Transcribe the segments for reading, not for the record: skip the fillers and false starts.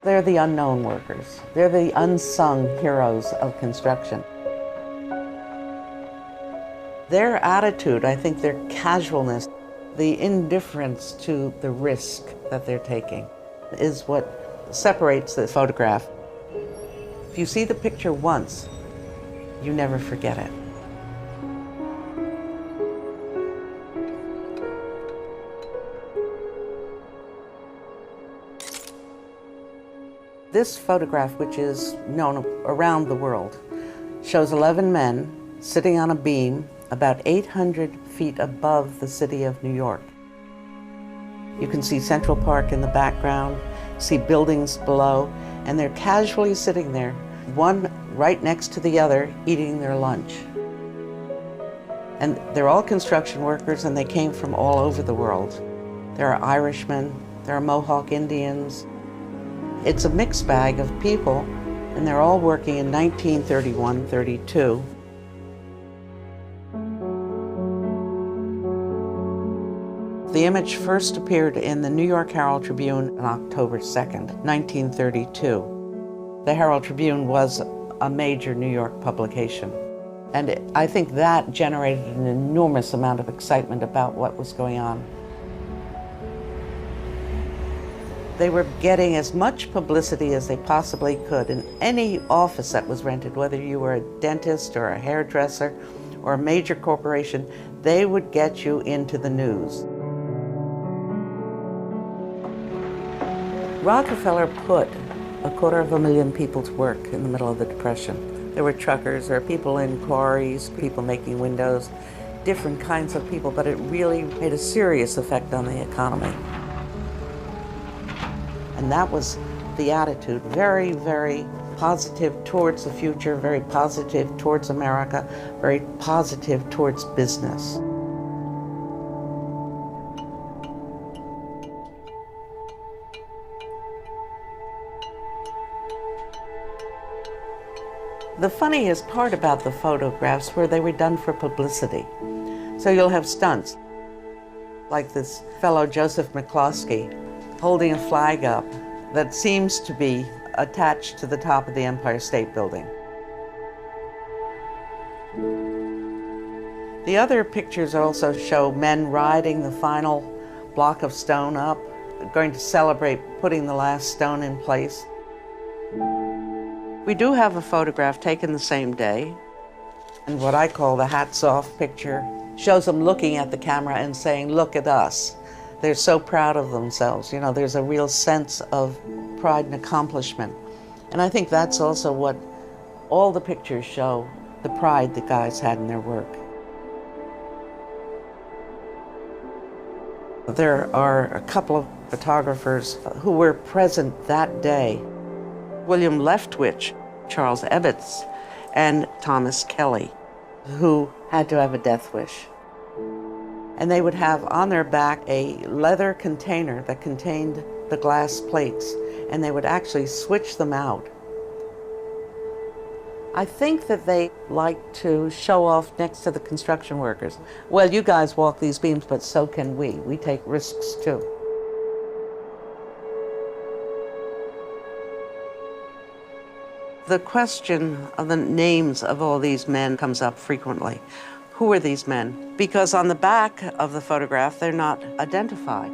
They're the unknown workers. They're the unsung heroes of construction. Their attitude, I think their casualness, the indifference to the risk that they're taking is what separates the photograph. If you see the picture once, you never forget it. This photograph, which is known around the world, shows 11 men sitting on a beam about 800 feet above the city of New York. You can see Central Park in the background, see buildings below, and they're casually sitting there, one right next to the other, eating their lunch. And they're all construction workers, and they came from all over the world. There are Irishmen, there are Mohawk Indians. It's a mixed bag of people, and they're all working in 1931-32. The image first appeared in the New York Herald Tribune on October 2nd, 1932. The Herald Tribune was a major New York publication, and I think that generated an enormous amount of excitement about what was going on. They were getting as much publicity as they possibly could in any office that was rented, whether you were a dentist or a hairdresser or a major corporation, they would get you into the news. Rockefeller put 250,000 people to work in the middle of the Depression. There were truckers, there were people in quarries, people making windows, different kinds of people, but it really made a serious effect on the economy. And that was the attitude, very, very positive towards the future, very positive towards America, very positive towards business. The funniest part about the photographs were they were done for publicity. So you'll have stunts, like this fellow Joseph McCloskey holding a flag up that seems to be attached to the top of the Empire State Building. The other pictures also show men riding the final block of stone up, going to celebrate putting the last stone in place. We do have a photograph taken the same day, and what I call the hats off picture shows them looking at the camera and saying, "Look at us." They're so proud of themselves. You know, there's a real sense of pride and accomplishment. And I think that's also what all the pictures show, the pride the guys had in their work. There are a couple of photographers who were present that day. William Leftwich, Charles Ebbets, and Thomas Kelly, who had to have a death wish. And they would have on their back a leather container that contained the glass plates, and they would actually switch them out. I think that they like to show off next to the construction workers. Well, you guys walk these beams, but so can we. We take risks too. The question of the names of all these men comes up frequently. Who are these men? Because on the back of the photograph, they're not identified.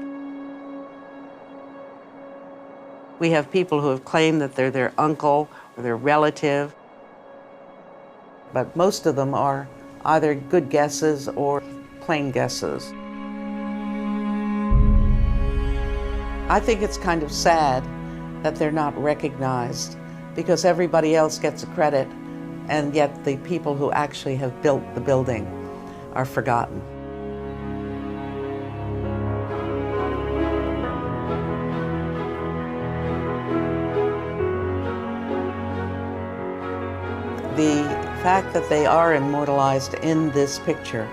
We have people who have claimed that they're their uncle or their relative, but most of them are either good guesses or plain guesses. I think it's kind of sad that they're not recognized, because everybody else gets the credit, and yet the people who actually have built the building are forgotten. The fact that they are immortalized in this picture,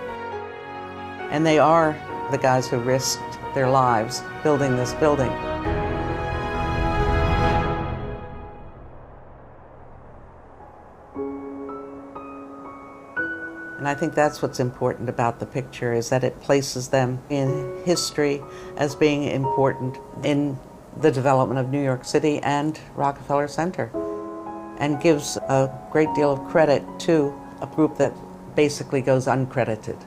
and they are the guys who risked their lives building this building. And I think that's what's important about the picture, is that it places them in history as being important in the development of New York City and Rockefeller Center, and gives a great deal of credit to a group that basically goes uncredited.